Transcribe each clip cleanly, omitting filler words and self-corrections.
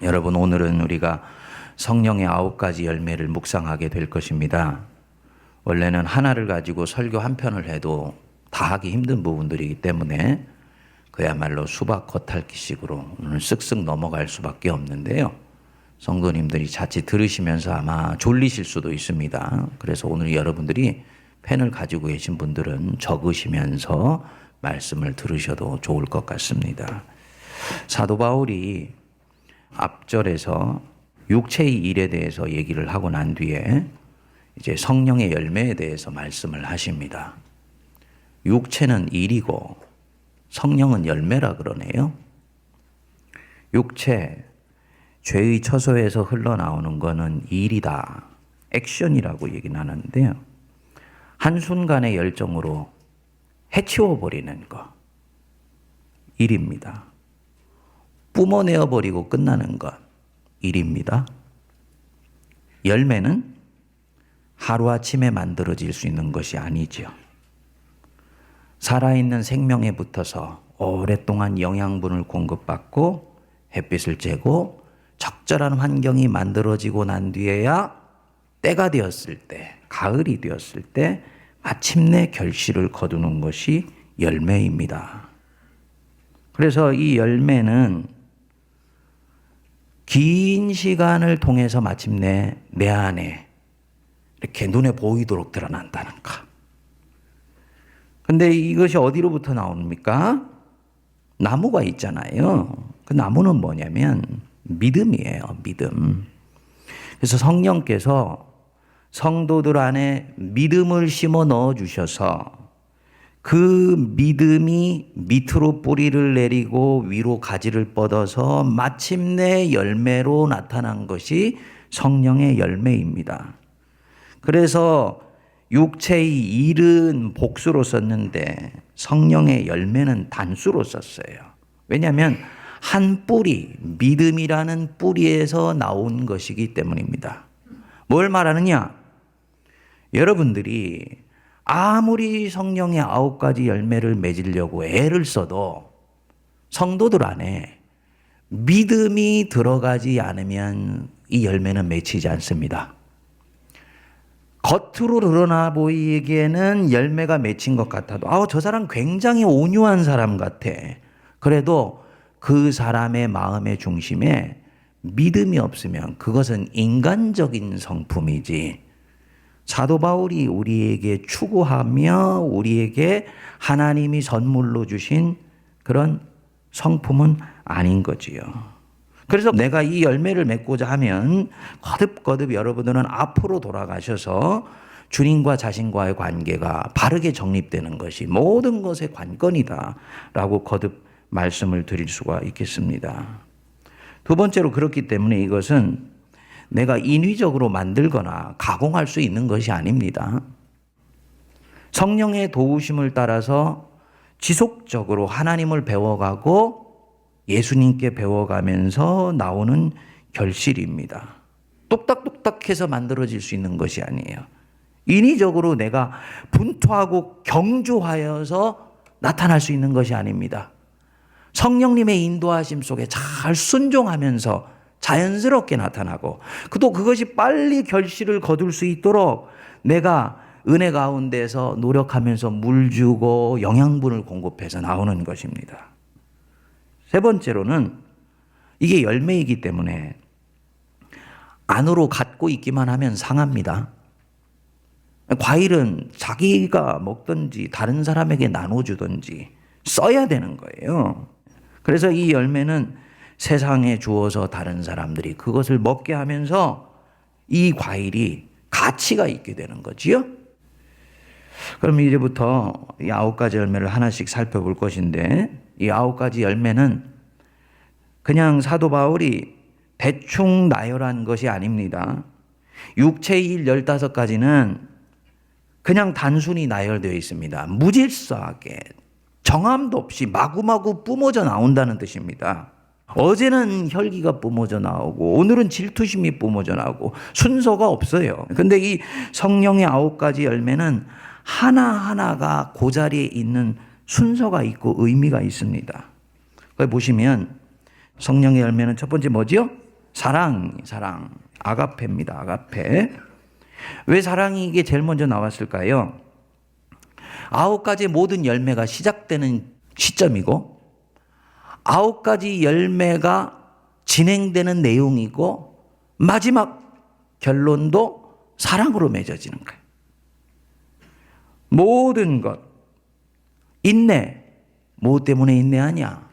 여러분, 오늘은 우리가 성령의 9가지 열매를 묵상하게 될 것입니다. 원래는 하나를 가지고 설교 한 편을 해도 다 하기 힘든 부분들이기 때문에 그야말로 수박 겉핥기식으로 오늘 쓱쓱 넘어갈 수밖에 없는데요. 성도님들이 자칫 들으시면서 아마 졸리실 수도 있습니다. 그래서 오늘 여러분들이 펜을 가지고 계신 분들은 적으시면서 말씀을 들으셔도 좋을 것 같습니다. 사도 바울이 앞절에서 육체의 일에 대해서 얘기를 하고 난 뒤에 이제 성령의 열매에 대해서 말씀을 하십니다. 육체는 일이고 성령은 열매라 그러네요. 육체, 죄의 처소에서 흘러나오는 것은 일이다, 액션이라고 얘기는 하는데요. 한순간의 열정으로 해치워버리는 것, 일입니다. 뿜어내어버리고 끝나는 것, 일입니다. 열매는 하루아침에 만들어질 수 있는 것이 아니죠. 살아있는 생명에 붙어서 오랫동안 영양분을 공급받고 햇빛을 쬐고 적절한 환경이 만들어지고 난 뒤에야 때가 되었을 때, 가을이 되었을 때 마침내 결실을 거두는 것이 열매입니다. 그래서 이 열매는 긴 시간을 통해서 마침내 내 안에 이렇게 눈에 보이도록 드러난다는 것. 근데 이것이 어디로부터 나옵니까? 나무가 있잖아요. 그 나무는 뭐냐면 믿음이에요. 믿음. 그래서 성령께서 성도들 안에 믿음을 심어 넣어 주셔서 그 믿음이 밑으로 뿌리를 내리고 위로 가지를 뻗어서 마침내 열매로 나타난 것이 성령의 열매입니다. 그래서 육체의 일은 복수로 썼는데 성령의 열매는 단수로 썼어요. 왜냐하면 한 뿌리, 믿음이라는 뿌리에서 나온 것이기 때문입니다. 뭘 말하느냐? 여러분들이 아무리 성령의 9가지 열매를 맺으려고 애를 써도 성도들 안에 믿음이 들어가지 않으면 이 열매는 맺히지 않습니다. 겉으로 드러나 보이기에는 열매가 맺힌 것 같아도 저 사람 굉장히 온유한 사람 같아. 그래도 그 사람의 마음의 중심에 믿음이 없으면 그것은 인간적인 성품이지 사도 바울이 우리에게 추구하며 우리에게 하나님이 선물로 주신 그런 성품은 아닌 거지요. 그래서 내가 이 열매를 맺고자 하면 거듭거듭 여러분들은 앞으로 돌아가셔서 주님과 자신과의 관계가 바르게 정립되는 것이 모든 것의 관건이다 라고 거듭 말씀을 드릴 수가 있겠습니다. 두 번째로, 그렇기 때문에 이것은 내가 인위적으로 만들거나 가공할 수 있는 것이 아닙니다. 성령의 도우심을 따라서 지속적으로 하나님을 배워가고 예수님께 배워가면서 나오는 결실입니다. 똑딱똑딱해서 만들어질 수 있는 것이 아니에요. 인위적으로 내가 분투하고 경주하여서 나타날 수 있는 것이 아닙니다. 성령님의 인도하심 속에 잘 순종하면서 자연스럽게 나타나고 또 그것이 빨리 결실을 거둘 수 있도록 내가 은혜 가운데서 노력하면서 물 주고 영양분을 공급해서 나오는 것입니다. 세 번째로는 이게 열매이기 때문에 안으로 갖고 있기만 하면 상합니다. 과일은 자기가 먹든지 다른 사람에게 나눠주든지 써야 되는 거예요. 그래서 이 열매는 세상에 주어서 다른 사람들이 그것을 먹게 하면서 이 과일이 가치가 있게 되는 거지요. 그럼 이제부터 이 9가지 열매를 하나씩 살펴볼 것인데, 이 9가지 열매는 그냥 사도 바울이 대충 나열한 것이 아닙니다. 육체의 일 15가지는 그냥 단순히 나열되어 있습니다. 무질서하게 정함도 없이 마구마구 뿜어져 나온다는 뜻입니다. 어제는 혈기가 뿜어져 나오고 오늘은 질투심이 뿜어져 나오고 순서가 없어요. 근데 이 성령의 9가지 열매는 하나하나가 그 자리에 있는 순서가 있고 의미가 있습니다. 거기 보시면 성령의 열매는 첫 번째 뭐지요? 사랑. 아가페입니다. 아가페. 왜 사랑이 이게 제일 먼저 나왔을까요? 9가지 모든 열매가 시작되는 시점이고 9가지 열매가 진행되는 내용이고 마지막 결론도 사랑으로 맺어지는 거예요. 모든 것. 인내. 뭐 때문에 인내하냐?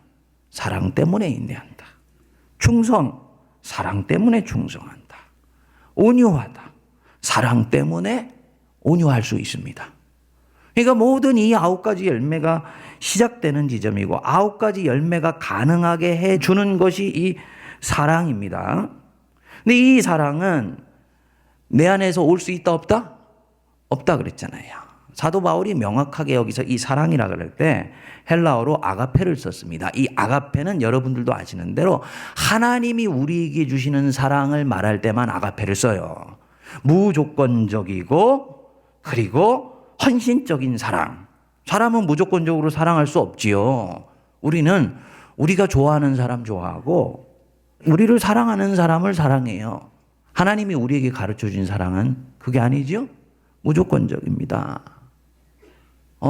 사랑 때문에 인내한다. 충성. 사랑 때문에 충성한다. 온유하다. 사랑 때문에 온유할 수 있습니다. 그러니까 모든 이 9가지 열매가 시작되는 지점이고 9가지 열매가 가능하게 해주는 것이 이 사랑입니다. 근데 이 사랑은 내 안에서 올 수 있다 없다? 없다 그랬잖아요. 사도 바울이 명확하게 여기서 이 사랑이라 그럴 때 헬라어로 아가페를 썼습니다. 이 아가페는 여러분들도 아시는 대로 하나님이 우리에게 주시는 사랑을 말할 때만 아가페를 써요. 무조건적이고 그리고 헌신적인 사랑. 사람은 무조건적으로 사랑할 수 없지요. 우리는 우리가 좋아하는 사람 좋아하고 우리를 사랑하는 사람을 사랑해요. 하나님이 우리에게 가르쳐 준 사랑은 그게 아니죠? 무조건적입니다.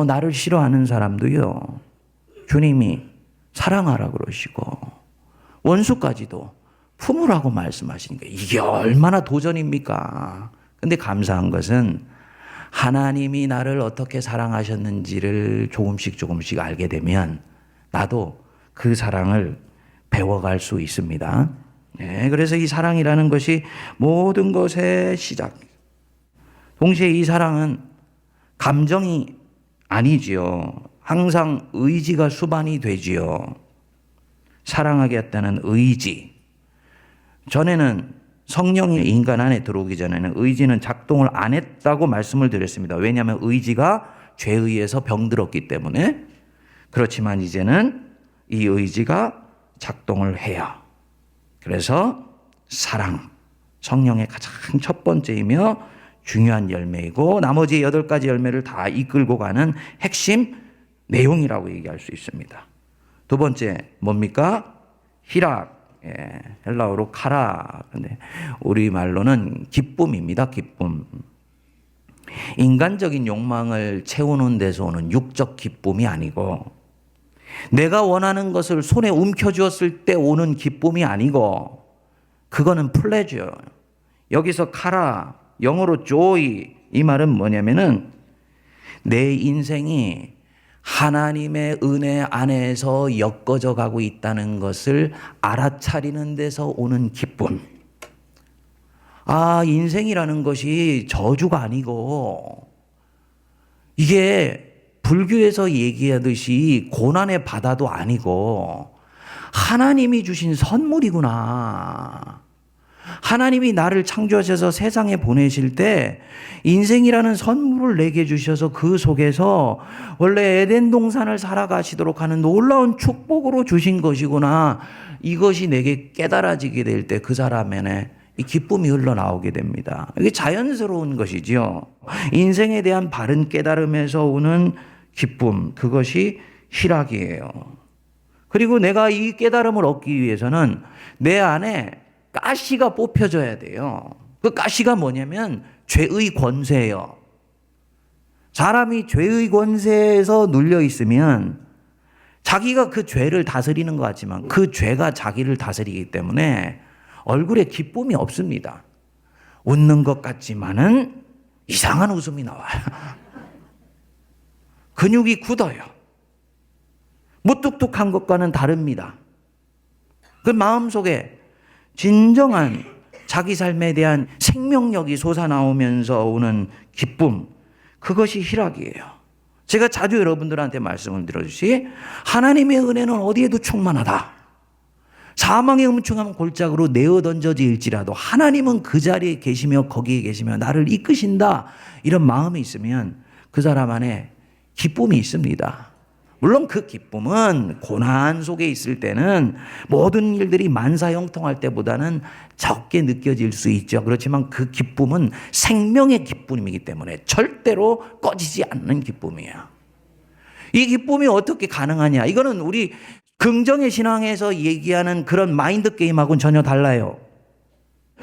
나를 싫어하는 사람도요, 주님이 사랑하라 그러시고, 원수까지도 품으라고 말씀하시니까 이게 얼마나 도전입니까? 근데 감사한 것은 하나님이 나를 어떻게 사랑하셨는지를 조금씩 알게 되면 나도 그 사랑을 배워갈 수 있습니다. 네, 그래서 이 사랑이라는 것이 모든 것의 시작. 동시에 이 사랑은 감정이 아니지요. 항상 의지가 수반이 되지요. 사랑하겠다는 의지. 전에는 성령이 인간 안에 들어오기 전에는 의지는 작동을 안 했다고 말씀을 드렸습니다. 왜냐하면 의지가 죄에 의해서 병들었기 때문에. 그렇지만 이제는 이 의지가 작동을 해요. 그래서 사랑, 성령의 가장 첫 번째이며 중요한 열매이고 나머지 8가지 열매를 다 이끌고 가는 핵심 내용이라고 얘기할 수 있습니다. 두 번째 뭡니까? 희락. 헬라어로 카라. 근데 우리말로는 기쁨입니다. 기쁨. 인간적인 욕망을 채우는 데서 오는 육적 기쁨이 아니고 내가 원하는 것을 손에 움켜쥐었을 때 오는 기쁨이 아니고 그거는 플레저예요. 여기서 카라, 영어로 joy, 이 말은 뭐냐면은 내 인생이 하나님의 은혜 안에서 엮어져 가고 있다는 것을 알아차리는 데서 오는 기쁨. 인생이라는 것이 저주가 아니고 이게 불교에서 얘기하듯이 고난의 바다도 아니고 하나님이 주신 선물이구나. 하나님이 나를 창조하셔서 세상에 보내실 때 인생이라는 선물을 내게 주셔서 그 속에서 원래 에덴 동산을 살아가시도록 하는 놀라운 축복으로 주신 것이구나. 이것이 내게 깨달아지게 될 때 그 사람 안에 이 기쁨이 흘러나오게 됩니다. 이게 자연스러운 것이지요. 인생에 대한 바른 깨달음에서 오는 기쁨, 그것이 희락이에요. 그리고 내가 이 깨달음을 얻기 위해서는 내 안에 가시가 뽑혀져야 돼요. 그 가시가 뭐냐면 죄의 권세예요. 사람이 죄의 권세에서 눌려 있으면 자기가 그 죄를 다스리는 것 같지만 그 죄가 자기를 다스리기 때문에 얼굴에 기쁨이 없습니다. 웃는 것 같지만은 이상한 웃음이 나와요. 근육이 굳어요. 무뚝뚝한 것과는 다릅니다. 그 마음속에 진정한 자기 삶에 대한 생명력이 솟아나오면서 오는 기쁨, 그것이 희락이에요. 제가 자주 여러분들한테 말씀을 드렸듯이 하나님의 은혜는 어디에도 충만하다. 사망의 음침한 골짜기로 내어 던져질지라도 하나님은 그 자리에 계시며 거기에 계시며 나를 이끄신다. 이런 마음이 있으면 그 사람 안에 기쁨이 있습니다. 물론 그 기쁨은 고난 속에 있을 때는 모든 일들이 만사형통할 때보다는 적게 느껴질 수 있죠. 그렇지만 그 기쁨은 생명의 기쁨이기 때문에 절대로 꺼지지 않는 기쁨이에요. 이 기쁨이 어떻게 가능하냐? 이거는 우리 긍정의 신앙에서 얘기하는 그런 마인드 게임하고는 전혀 달라요.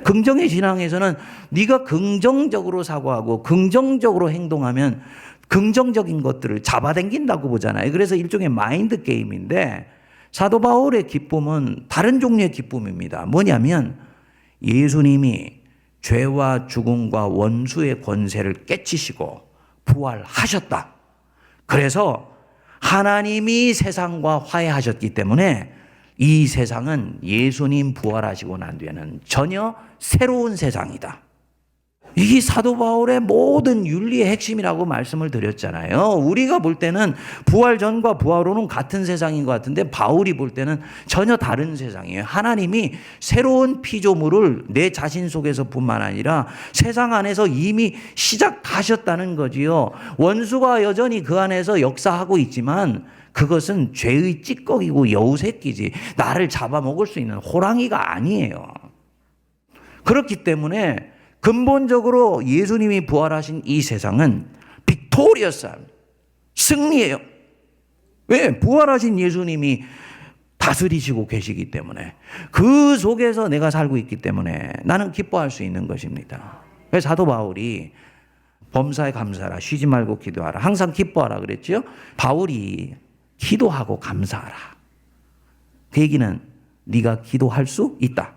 긍정의 신앙에서는 네가 긍정적으로 사고하고 긍정적으로 행동하면 긍정적인 것들을 잡아당긴다고 보잖아요. 그래서 일종의 마인드 게임인데 사도 바울의 기쁨은 다른 종류의 기쁨입니다. 뭐냐면 예수님이 죄와 죽음과 원수의 권세를 깨치시고 부활하셨다. 그래서 하나님이 세상과 화해하셨기 때문에 이 세상은 예수님 부활하시고 난 뒤에는 전혀 새로운 세상이다. 이게 사도 바울의 모든 윤리의 핵심이라고 말씀을 드렸잖아요. 우리가 볼 때는 부활 전과 부활 후는 같은 세상인 것 같은데 바울이 볼 때는 전혀 다른 세상이에요. 하나님이 새로운 피조물을 내 자신 속에서뿐만 아니라 세상 안에서 이미 시작하셨다는 거지요. 원수가 여전히 그 안에서 역사하고 있지만 그것은 죄의 찌꺼기고 여우새끼지 나를 잡아먹을 수 있는 호랑이가 아니에요. 그렇기 때문에 근본적으로 예수님이 부활하신 이 세상은 빅토리어스, 승리예요. 왜? 부활하신 예수님이 다스리시고 계시기 때문에 그 속에서 내가 살고 있기 때문에 나는 기뻐할 수 있는 것입니다. 그래서 사도 바울이 범사에 감사하라, 쉬지 말고 기도하라, 항상 기뻐하라 그랬죠. 바울이 기도하고 감사하라. 그 얘기는 네가 기도할 수 있다.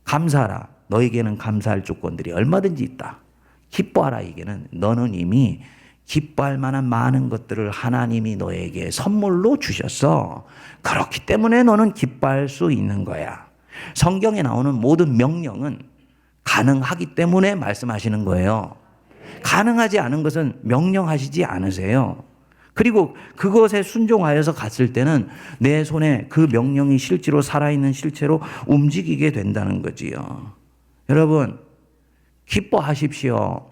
감사하라. 너에게는 감사할 조건들이 얼마든지 있다. 기뻐하라. 얘기는 너는 이미 기뻐할 만한 많은 것들을 하나님이 너에게 선물로 주셨어. 그렇기 때문에 너는 기뻐할 수 있는 거야. 성경에 나오는 모든 명령은 가능하기 때문에 말씀하시는 거예요. 가능하지 않은 것은 명령하시지 않으세요. 그리고 그것에 순종하여서 갔을 때는 내 손에 그 명령이 실제로 살아있는 실체로 움직이게 된다는 거지요. 여러분, 기뻐하십시오.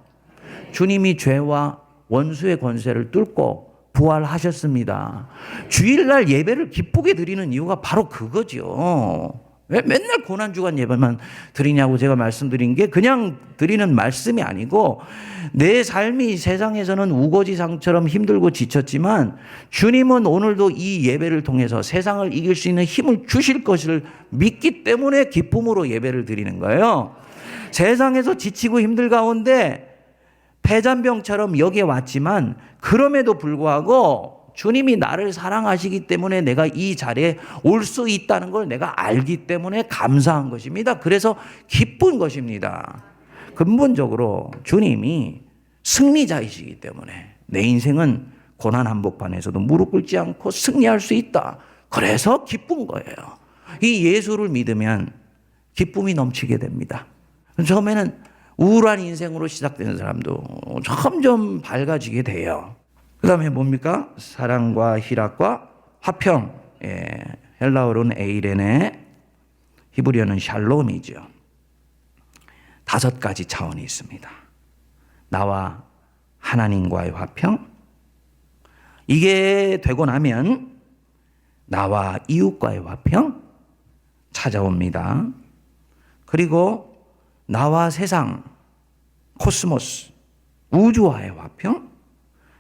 주님이 죄와 원수의 권세를 뚫고 부활하셨습니다. 주일날 예배를 기쁘게 드리는 이유가 바로 그거죠. 왜 맨날 고난주간 예배만 드리냐고 제가 말씀드린 게 그냥 드리는 말씀이 아니고 내 삶이 세상에서는 우거지상처럼 힘들고 지쳤지만 주님은 오늘도 이 예배를 통해서 세상을 이길 수 있는 힘을 주실 것을 믿기 때문에 기쁨으로 예배를 드리는 거예요. 세상에서 지치고 힘들 가운데 폐잔병처럼 여기에 왔지만 그럼에도 불구하고 주님이 나를 사랑하시기 때문에 내가 이 자리에 올 수 있다는 걸 내가 알기 때문에 감사한 것입니다. 그래서 기쁜 것입니다. 근본적으로 주님이 승리자이시기 때문에 내 인생은 고난 한복판에서도 무릎 꿇지 않고 승리할 수 있다. 그래서 기쁜 거예요. 이 예수를 믿으면 기쁨이 넘치게 됩니다. 처음에는 우울한 인생으로 시작되는 사람도 점점 밝아지게 돼요. 그 다음에 뭡니까? 사랑과 희락과 화평. 헬라어로는 에이레네, 히브리어는 샬롬이죠. 5가지 차원이 있습니다. 나와 하나님과의 화평. 이게 되고 나면 나와 이웃과의 화평 찾아옵니다. 그리고 나와 세상, 코스모스, 우주와의 화평,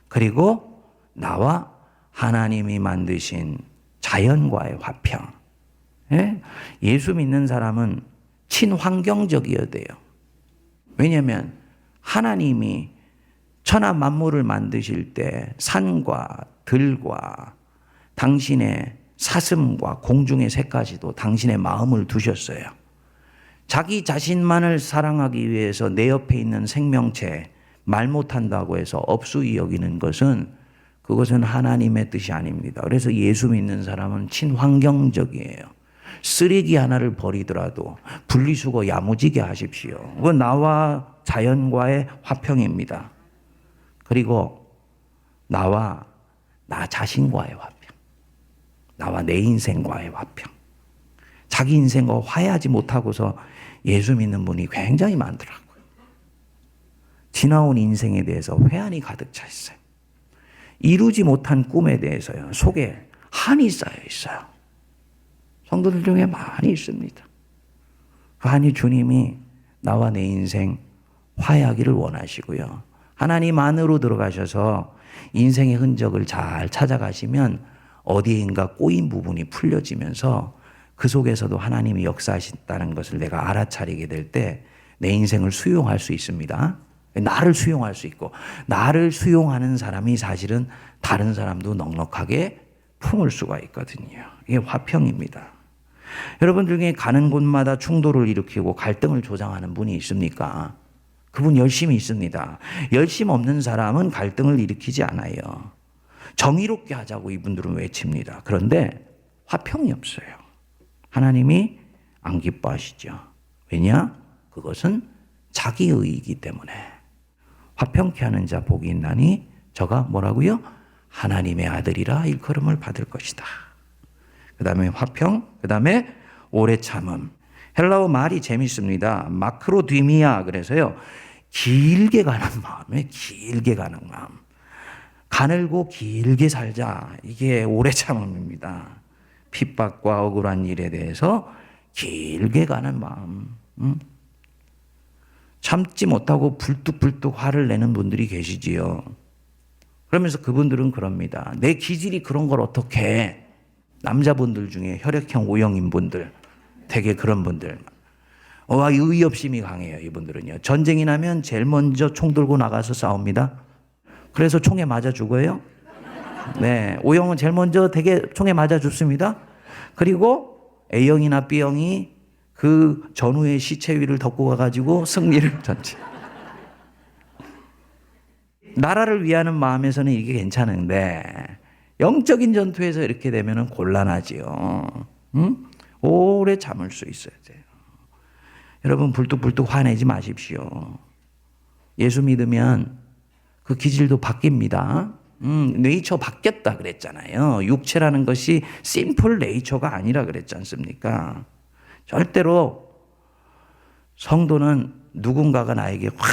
그리고 나와 하나님이 만드신 자연과의 화평. 예수 믿는 사람은 친환경적이어야 돼요. 왜냐하면 하나님이 천하 만물을 만드실 때 산과 들과 당신의 사슴과 공중의 새까지도 당신의 마음을 두셨어요. 자기 자신만을 사랑하기 위해서 내 옆에 있는 생명체 말 못한다고 해서 업수이 여기는 것은 그것은 하나님의 뜻이 아닙니다. 그래서 예수 믿는 사람은 친환경적이에요. 쓰레기 하나를 버리더라도 분리수거 야무지게 하십시오. 그건 나와 자연과의 화평입니다. 그리고 나와 나 자신과의 화평. 나와 내 인생과의 화평. 자기 인생과 화해하지 못하고서 예수 믿는 분이 굉장히 많더라고요. 지나온 인생에 대해서 회한이 가득 차 있어요. 이루지 못한 꿈에 대해서요, 속에 한이 쌓여 있어요. 성도들 중에 많이 있습니다. 그 한이 주님이 나와 내 인생 화해하기를 원하시고요. 하나님 안으로 들어가셔서 인생의 흔적을 잘 찾아가시면 어디인가 꼬인 부분이 풀려지면서 그 속에서도 하나님이 역사하신다는 것을 내가 알아차리게 될 때 내 인생을 수용할 수 있습니다. 나를 수용할 수 있고, 나를 수용하는 사람이 사실은 다른 사람도 넉넉하게 품을 수가 있거든요. 이게 화평입니다. 여러분 중에 가는 곳마다 충돌을 일으키고 갈등을 조장하는 분이 있습니까? 그분 열심히 있습니다. 열심 없는 사람은 갈등을 일으키지 않아요. 정의롭게 하자고 이분들은 외칩니다. 그런데 화평이 없어요. 하나님이 안 기뻐하시죠. 왜냐? 그것은 자기의이기 때문에. 화평케 하는 자 복이 있나니 저가 뭐라고요? 하나님의 아들이라 일컬음을 받을 것이다. 그 다음에 화평, 그 다음에 오래 참음. 헬라어 말이 재밌습니다. 마크로디미아, 그래서요 길게 가는 마음에, 길게 가는 마음. 가늘고 길게 살자. 이게 오래 참음입니다. 핍박과 억울한 일에 대해서 길게 가는 마음. 참지 못하고 불뚝불뚝 화를 내는 분들이 계시지요. 그러면서 그분들은 그럽니다. 내 기질이 그런 걸 어떻게 해? 남자분들 중에 혈액형 O형인 분들, 되게 그런 분들. 의협심이 강해요. 이분들은요. 전쟁이 나면 제일 먼저 총 들고 나가서 싸웁니다. 그래서 총에 맞아 죽어요. 네, O형은 제일 먼저 되게 총에 맞아 죽습니다. 그리고 A형이나 B형이 그 전후의 시체 위를 덮고 가가지고 승리를 전체. 나라를 위하는 마음에서는 이게 괜찮은데 영적인 전투에서 이렇게 되면 곤란하지요. 오래 참을 수 있어야 돼요. 여러분 불뚝불뚝 화내지 마십시오. 예수 믿으면 그 기질도 바뀝니다. 네이처 바뀌었다 그랬잖아요. 육체라는 것이 심플 네이처가 아니라 그랬지 않습니까? 절대로 성도는 누군가가 나에게 확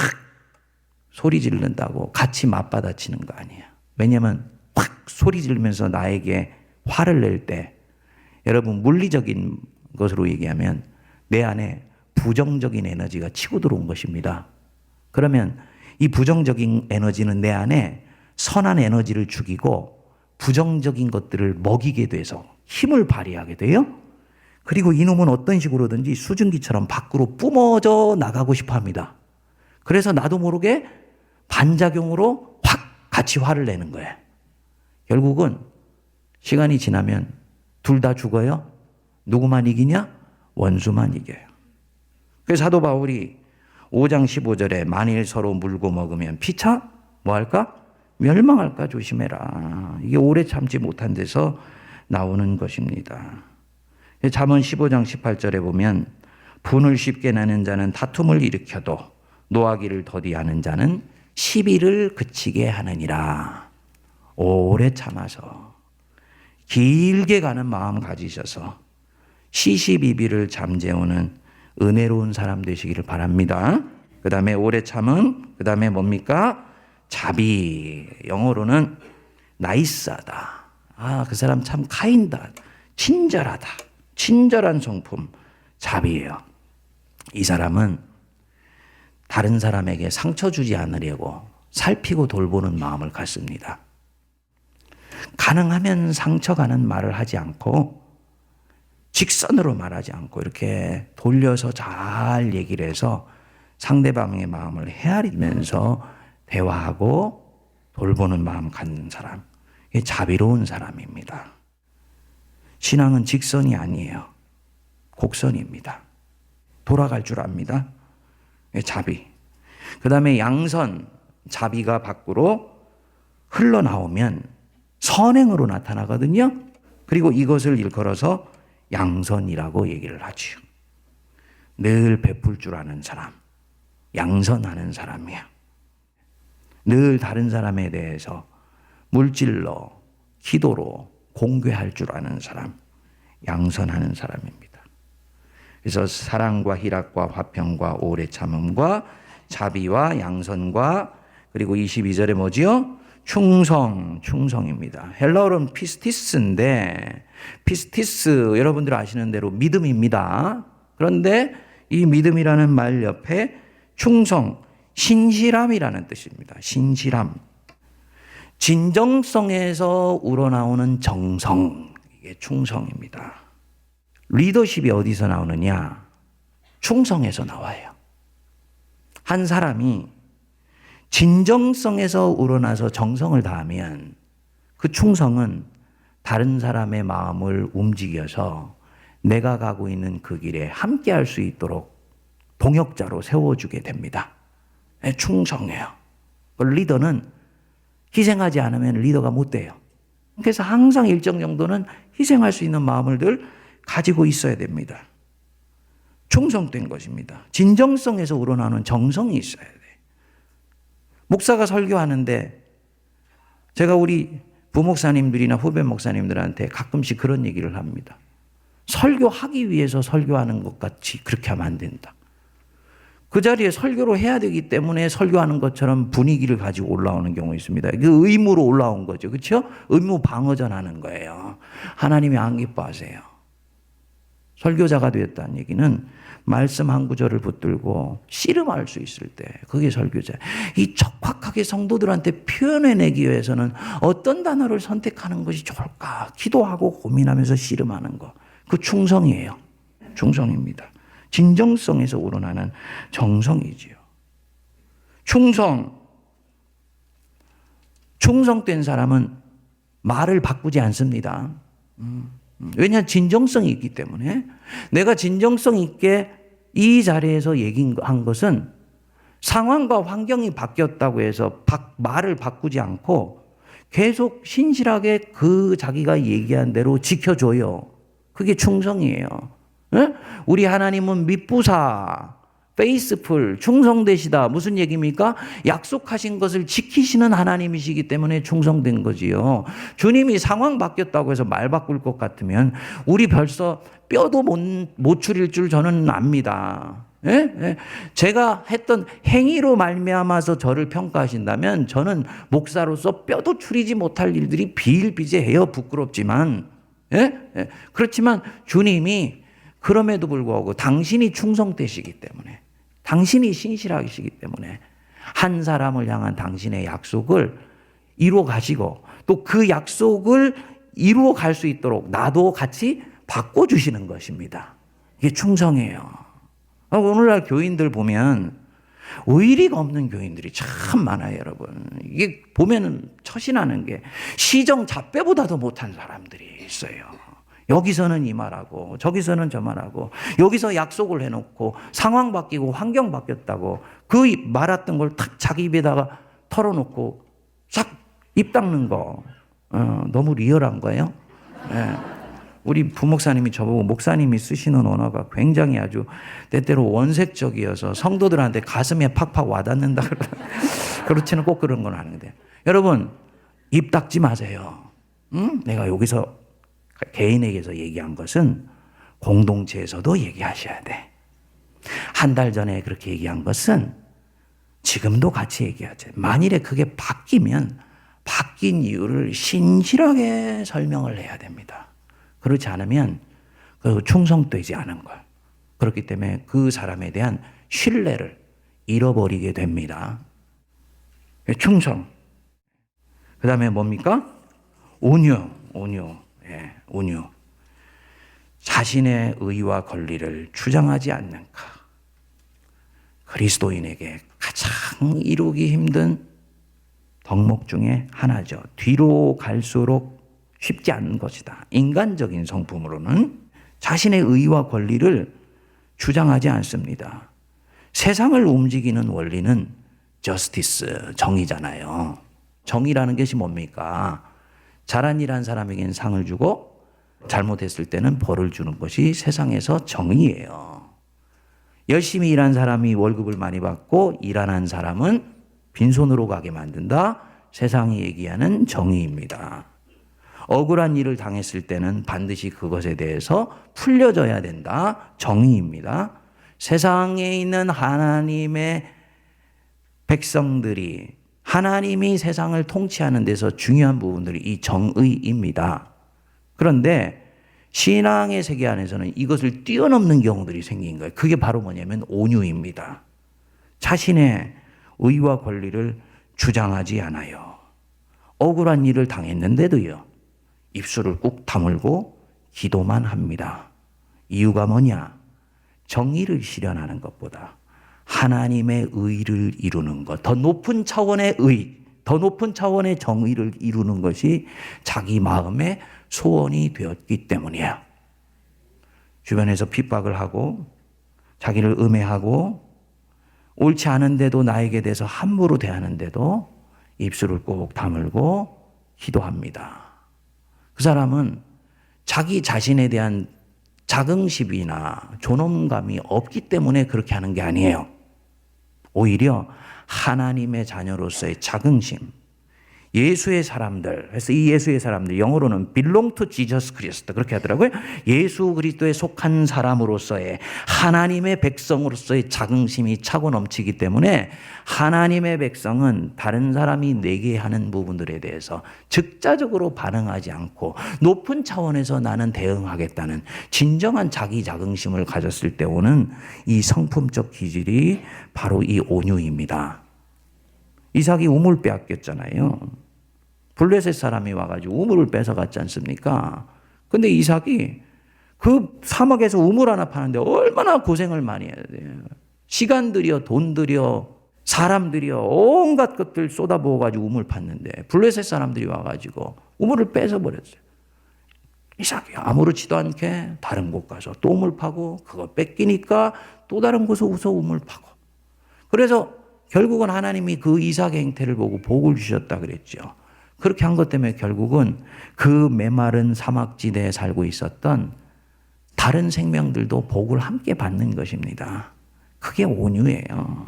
소리 지른다고 같이 맞받아치는 거 아니에요. 왜냐하면 확 소리 지르면서 나에게 화를 낼 때, 여러분 물리적인 것으로 얘기하면 내 안에 부정적인 에너지가 치고 들어온 것입니다. 그러면 이 부정적인 에너지는 내 안에 선한 에너지를 죽이고 부정적인 것들을 먹이게 돼서 힘을 발휘하게 돼요. 그리고 이놈은 어떤 식으로든지 수증기처럼 밖으로 뿜어져 나가고 싶어 합니다. 그래서 나도 모르게 반작용으로 확 같이 화를 내는 거예요. 결국은 시간이 지나면 둘 다 죽어요. 누구만 이기냐? 원수만 이겨요. 그래서 사도 바울이 5장 15절에 만일 서로 물고 먹으면 피차 뭐 할까? 멸망할까 조심해라. 이게 오래 참지 못한 데서 나오는 것입니다. 잠언 15장 18절에 보면 분을 쉽게 내는 자는 다툼을 일으켜도 노하기를 더디하는 자는 시비를 그치게 하느니라. 오래 참아서 길게 가는 마음 가지셔서 시시비비를 잠재우는 은혜로운 사람 되시기를 바랍니다. 그 다음에 오래 참음, 그 다음에 뭡니까? 자비. 영어로는 나이스하다. 그 사람 참 카인다. 친절하다. 친절한 성품, 자비예요. 이 사람은 다른 사람에게 상처 주지 않으려고 살피고 돌보는 마음을 갖습니다. 가능하면 상처가는 말을 하지 않고 직선으로 말하지 않고 이렇게 돌려서 잘 얘기를 해서 상대방의 마음을 헤아리면서 대화하고 돌보는 마음 갖는 사람. 이게 자비로운 사람입니다. 신앙은 직선이 아니에요. 곡선입니다. 돌아갈 줄 압니다. 자비. 그 다음에 양선, 자비가 밖으로 흘러나오면 선행으로 나타나거든요. 그리고 이것을 일컬어서 양선이라고 얘기를 하죠. 늘 베풀 줄 아는 사람, 양선하는 사람이에요. 늘 다른 사람에 대해서 물질로, 기도로 공개할 줄 아는 사람, 양선하는 사람입니다. 그래서 사랑과 희락과 화평과 오래 참음과 자비와 양선과 그리고 22절에 뭐지요? 충성입니다. 헬라어로는 피스티스인데 피스티스 여러분들 아시는 대로 믿음입니다. 그런데 이 믿음이라는 말 옆에 충성, 신실함이라는 뜻입니다. 신실함. 진정성에서 우러나오는 정성, 이게 충성입니다. 리더십이 어디서 나오느냐? 충성에서 나와요. 한 사람이 진정성에서 우러나서 정성을 다하면 그 충성은 다른 사람의 마음을 움직여서 내가 가고 있는 그 길에 함께 할 수 있도록 동역자로 세워주게 됩니다. 충성해요. 리더는 희생하지 않으면 리더가 못 돼요. 그래서 항상 일정 정도는 희생할 수 있는 마음을 늘 가지고 있어야 됩니다. 충성된 것입니다. 진정성에서 우러나오는 정성이 있어야 돼요. 목사가 설교하는데 제가 우리 부목사님들이나 후배 목사님들한테 가끔씩 그런 얘기를 합니다. 설교하기 위해서 설교하는 것 같이 그렇게 하면 안 된다. 그 자리에 설교를 해야 되기 때문에 설교하는 것처럼 분위기를 가지고 올라오는 경우 있습니다. 그 의무로 올라온 거죠. 그렇죠? 의무 방어전 하는 거예요. 하나님이 안 기뻐하세요. 설교자가 되었다는 얘기는 말씀 한 구절을 붙들고 씨름할 수 있을 때 그게 설교자. 이 척박하게 성도들한테 표현해내기 위해서는 어떤 단어를 선택하는 것이 좋을까 기도하고 고민하면서 씨름하는 거. 그 충성이에요. 충성입니다. 진정성에서 우러나는 정성이지요. 충성된 사람은 말을 바꾸지 않습니다. 왜냐? 진정성이 있기 때문에. 내가 진정성 있게 이 자리에서 얘기한 것은 상황과 환경이 바뀌었다고 해서 말을 바꾸지 않고 계속 신실하게 그 자기가 얘기한 대로 지켜줘요. 그게 충성이에요. 네? 우리 하나님은 미쁘사, 페이스풀, 충성되시다. 무슨 얘기입니까? 약속하신 것을 지키시는 하나님이시기 때문에 충성된 거지요. 주님이 상황 바뀌었다고 해서 말 바꿀 것 같으면 우리 벌써 뼈도 못 추릴 줄 저는 압니다. 예? 예. 제가 했던 행위로 말미암아서 저를 평가하신다면 저는 목사로서 뼈도 추리지 못할 일들이 비일비재해요. 부끄럽지만. 예? 예. 그렇지만 주님이 그럼에도 불구하고 당신이 충성되시기 때문에 당신이 신실하시기 때문에 한 사람을 향한 당신의 약속을 이루어 가시고 또 그 약속을 이루어 갈 수 있도록 나도 같이 바꿔주시는 것입니다. 이게 충성이에요. 오늘날 교인들 보면 의리가 없는 교인들이 참 많아요, 여러분. 이게 보면은 처신하는 게 시정 잡배보다도 못한 사람들이 있어요. 여기서는 이 말하고 저기서는 저 말하고 여기서 약속을 해놓고 상황 바뀌고 환경 바뀌었다고 그 말했던 걸 탁 자기 입에다가 털어놓고 싹 입 닦는 거 너무 리얼한 거예요. 네. 우리 부목사님이 저보고 목사님이 쓰시는 언어가 굉장히 아주 때때로 원색적이어서 성도들한테 가슴에 팍팍 와닿는다. 그렇지는 꼭 그런 건 아닌데 여러분 입 닦지 마세요. 응? 내가 여기서 개인에게서 얘기한 것은 공동체에서도 얘기하셔야 돼. 한 달 전에 그렇게 얘기한 것은 지금도 같이 얘기하죠. 만일에 그게 바뀌면 바뀐 이유를 신실하게 설명을 해야 됩니다. 그렇지 않으면 그 충성되지 않은 걸. 그렇기 때문에 그 사람에 대한 신뢰를 잃어버리게 됩니다. 충성. 그 다음에 뭡니까? 온유. 예, 온유. 자신의 의와 권리를 주장하지 않는가. 그리스도인에게 가장 이루기 힘든 덕목 중에 하나죠. 뒤로 갈수록 쉽지 않은 것이다. 인간적인 성품으로는 자신의 의와 권리를 주장하지 않습니다. 세상을 움직이는 원리는 저스티스, 정의잖아요. 정의라는 것이 뭡니까? 잘한 일 한 사람에게는 상을 주고 잘못했을 때는 벌을 주는 것이 세상에서 정의예요. 열심히 일한 사람이 월급을 많이 받고 일 안 한 사람은 빈손으로 가게 만든다. 세상이 얘기하는 정의입니다. 억울한 일을 당했을 때는 반드시 그것에 대해서 풀려져야 된다. 정의입니다. 세상에 있는 하나님의 백성들이 하나님이 세상을 통치하는 데서 중요한 부분들이 이 정의입니다. 그런데 신앙의 세계 안에서는 이것을 뛰어넘는 경우들이 생긴 거예요. 그게 바로 뭐냐면 온유입니다. 자신의 의와 권리를 주장하지 않아요. 억울한 일을 당했는데도요. 입술을 꾹 다물고 기도만 합니다. 이유가 뭐냐? 정의를 실현하는 것보다 하나님의 의를 이루는 것, 더 높은 차원의 의, 더 높은 차원의 정의를 이루는 것이 자기 마음의 소원이 되었기 때문이에요. 주변에서 핍박을 하고 자기를 음해하고 옳지 않은데도 나에게 대해서 함부로 대하는데도 입술을 꼭 다물고 기도합니다. 그 사람은 자기 자신에 대한 자긍심이나 존엄감이 없기 때문에 그렇게 하는 게 아니에요. 오히려 하나님의 자녀로서의 자긍심, 예수의 사람들, 그래서 이 예수의 사람들, 영어로는 belong to Jesus Christ 그렇게 하더라고요. 예수 그리스도에 속한 사람으로서의 하나님의 백성으로서의 자긍심이 차고 넘치기 때문에 하나님의 백성은 다른 사람이 내게 하는 부분들에 대해서 즉자적으로 반응하지 않고 높은 차원에서 나는 대응하겠다는 진정한 자기 자긍심을 가졌을 때 오는 이 성품적 기질이 바로 이 온유입니다. 이삭이 우물 빼앗겼잖아요. 블레셋 사람이 와가지고 우물을 뺏어갔지 않습니까? 근데 이삭이 그 사막에서 우물 하나 파는데 얼마나 고생을 많이 해야 돼요. 시간 들여, 돈 들여, 사람 들여, 온갖 것들 쏟아부어가지고 우물 팠는데 블레셋 사람들이 와가지고 우물을 뺏어버렸어요. 이삭이 아무렇지도 않게 다른 곳 가서 또 우물 파고 그거 뺏기니까 또 다른 곳에서 우물 파고. 그래서 결국은 하나님이 그 이삭의 행태를 보고 복을 주셨다 그랬죠. 그렇게 한 것 때문에 결국은 그 메마른 사막지대에 살고 있었던 다른 생명들도 복을 함께 받는 것입니다. 그게 온유예요.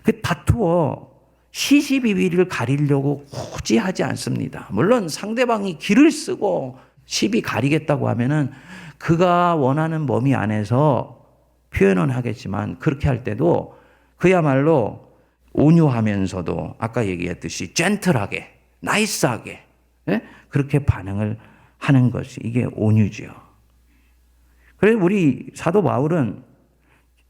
그 다투어 시시비비를 가리려고 굳이 하지 않습니다. 물론 상대방이 기를 쓰고 시비 가리겠다고 하면은 그가 원하는 범위 안에서 표현은 하겠지만 그렇게 할 때도 그야말로 온유하면서도 아까 얘기했듯이 젠틀하게, 나이스하게 그렇게 반응을 하는 것이 이게 온유지요. 그래서 우리 사도 바울은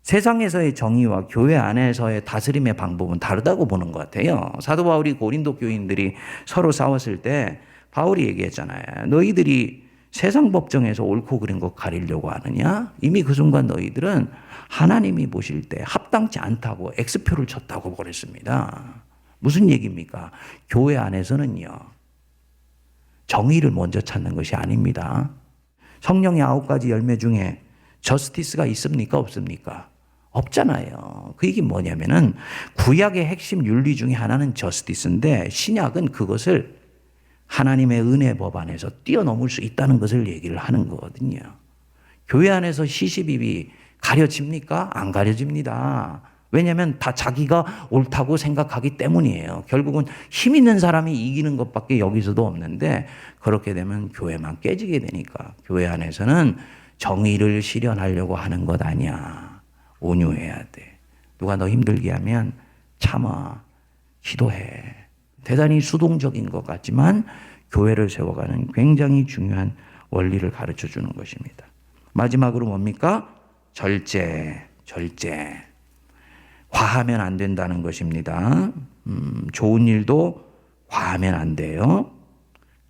세상에서의 정의와 교회 안에서의 다스림의 방법은 다르다고 보는 것 같아요. 사도 바울이 고린도 교인들이 서로 싸웠을 때 바울이 얘기했잖아요. 너희들이 세상 법정에서 옳고 그른 것 가리려고 하느냐? 이미 그 순간 너희들은 하나님이 보실 때 합당치 않다고 X표를 쳤다고 그랬습니다. 무슨 얘기입니까? 교회 안에서는요, 정의를 먼저 찾는 것이 아닙니다. 성령의 9가지 열매 중에 저스티스가 있습니까? 없습니까? 없잖아요. 그 얘기 뭐냐면은 구약의 핵심 윤리 중에 하나는 저스티스인데 신약은 그것을 하나님의 은혜 법 안에서 뛰어넘을 수 있다는 것을 얘기를 하는 거거든요. 교회 안에서 시시비비 가려집니까? 안 가려집니다. 왜냐하면 다 자기가 옳다고 생각하기 때문이에요. 결국은 힘 있는 사람이 이기는 것밖에 여기서도 없는데 그렇게 되면 교회만 깨지게 되니까 교회 안에서는 정의를 실현하려고 하는 것 아니야. 온유해야 돼. 누가 너 힘들게 하면 참아, 기도해. 대단히 수동적인 것 같지만 교회를 세워가는 굉장히 중요한 원리를 가르쳐 주는 것입니다. 마지막으로 뭡니까? 절제. 과하면 안 된다는 것입니다. 좋은 일도 과하면 안 돼요.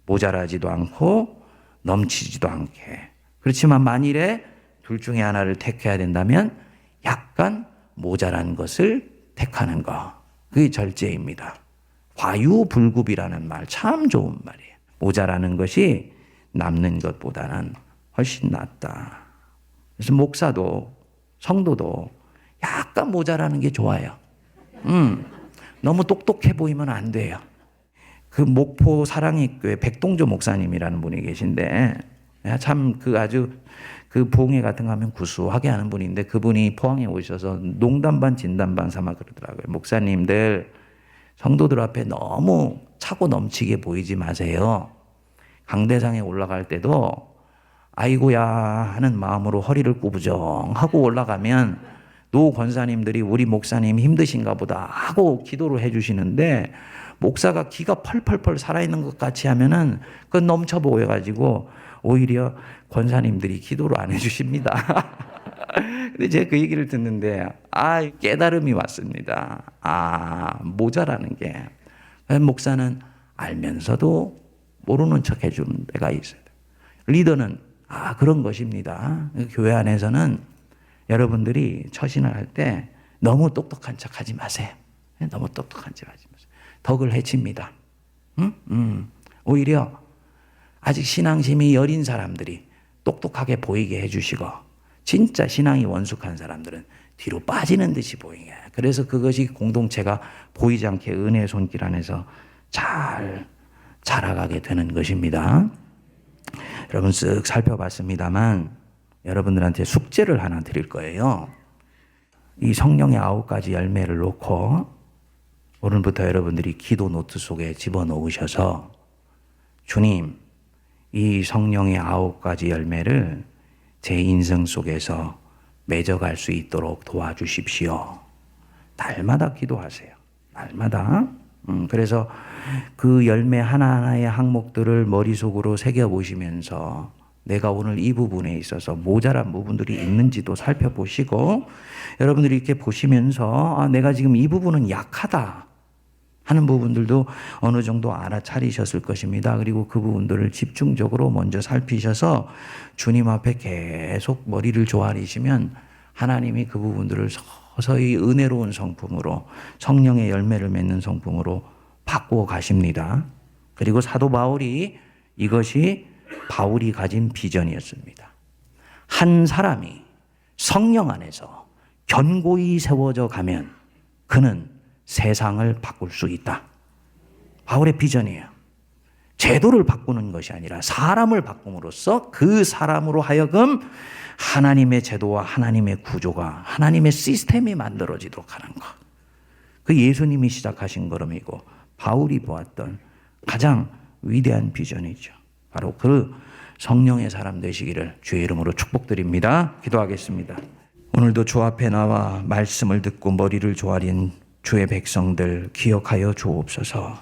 모자라지도 않고 넘치지도 않게. 그렇지만 만일에 둘 중에 하나를 택해야 된다면 약간 모자란 것을 택하는 것. 그게 절제입니다. 과유불급이라는 말 참 좋은 말이에요. 모자라는 것이 남는 것보다는 훨씬 낫다. 그래서 목사도 성도도 약간 모자라는 게 좋아요. 너무 똑똑해 보이면 안 돼요. 그 목포 사랑의 교회 백동조 목사님이라는 분이 계신데 참 그 아주 그 부흥회 같은 거 하면 구수하게 하는 분인데 그분이 포항에 오셔서 농담 반 진담 반 삼아 그러더라고요. 목사님들 성도들 앞에 너무 차고 넘치게 보이지 마세요. 강대상에 올라갈 때도 아이고야 하는 마음으로 허리를 꾸부정하고 올라가면 노 권사님들이 우리 목사님 힘드신가 보다 하고 기도를 해주시는데 목사가 기가 펄펄펄 살아있는 것 같이 하면은 그건 넘쳐 보여가지고 오히려 권사님들이 기도를 안 해주십니다. 근데 제가 그 얘기를 듣는데 깨달음이 왔습니다. 모자라는 게 목사는 알면서도 모르는 척 해주는 데가 있어요. 리더는 그런 것입니다. 교회 안에서는 여러분들이 처신을 할 때 너무 똑똑한 척 하지 마세요. 너무 똑똑한 척 하지 마세요. 덕을 해칩니다. 오히려 아직 신앙심이 여린 사람들이 똑똑하게 보이게 해주시고, 진짜 신앙이 원숙한 사람들은 뒤로 빠지는 듯이 보이게. 그래서 그것이 공동체가 보이지 않게 은혜의 손길 안에서 잘 자라가게 되는 것입니다. 여러분 쓱 살펴봤습니다만 여러분들한테 숙제를 하나 드릴 거예요. 이 성령의 9가지 열매를 놓고 오늘부터 여러분들이 기도 노트 속에 집어넣으셔서 주님, 이 성령의 9가지 열매를 제 인생 속에서 맺어갈 수 있도록 도와주십시오. 날마다 기도하세요. 날마다. 그래서 그 열매 하나하나의 항목들을 머릿속으로 새겨보시면서 내가 오늘 이 부분에 있어서 모자란 부분들이 있는지도 살펴보시고, 여러분들이 이렇게 보시면서 내가 지금 이 부분은 약하다 하는 부분들도 어느 정도 알아차리셨을 것입니다. 그리고 그 부분들을 집중적으로 먼저 살피셔서 주님 앞에 계속 머리를 조아리시면 하나님이 그 부분들을 서서히 은혜로운 성품으로, 성령의 열매를 맺는 성품으로 바꾸어 가십니다. 그리고 사도 바울이 이것이 바울이 가진 비전이었습니다. 한 사람이 성령 안에서 견고히 세워져 가면 그는 세상을 바꿀 수 있다. 바울의 비전이에요. 제도를 바꾸는 것이 아니라 사람을 바꿈으로써 그 사람으로 하여금 하나님의 제도와 하나님의 구조가, 하나님의 시스템이 만들어지도록 하는 것. 그 예수님이 시작하신 걸음이고 바울이 보았던 가장 위대한 비전이죠. 바로 그 성령의 사람 되시기를 주의 이름으로 축복드립니다. 기도하겠습니다. 오늘도 주 앞에 나와 말씀을 듣고 머리를 조아린 주의 백성들 기억하여 주옵소서.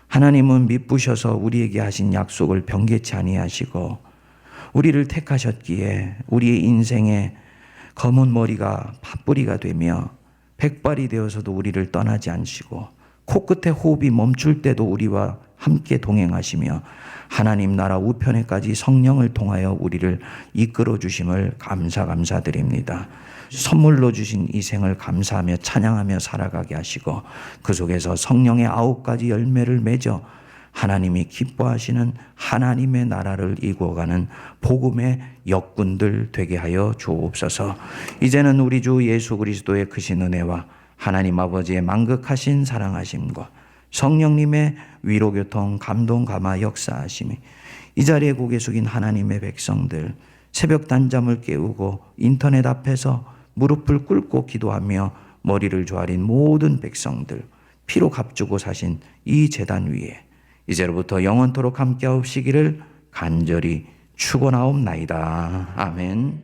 하나님은 미쁘셔서 우리에게 하신 약속을 변개치 아니하시고 우리를 택하셨기에 우리의 인생에 검은 머리가 팥뿌리가 되며 백발이 되어서도 우리를 떠나지 않으시고 코끝에 호흡이 멈출 때도 우리와 함께 동행하시며 하나님 나라 우편에까지 성령을 통하여 우리를 이끌어 주심을 감사드립니다. 선물로 주신 이 생을 감사하며 찬양하며 살아가게 하시고 그 속에서 성령의 9가지 열매를 맺어 하나님이 기뻐하시는 하나님의 나라를 이루어가는 복음의 역군들 되게 하여 주옵소서. 이제는 우리 주 예수 그리스도의 크신 은혜와 하나님 아버지의 만극하신 사랑하심과 성령님의 위로교통 감동 감화 역사하심이 이 자리에 고개 숙인 하나님의 백성들, 새벽 단잠을 깨우고 인터넷 앞에서 무릎을 꿇고 기도하며 머리를 조아린 모든 백성들, 피로 값주고 사신 이 제단 위에 이제로부터 영원토록 함께하옵시기를 간절히 축원하옵나이다. 아멘.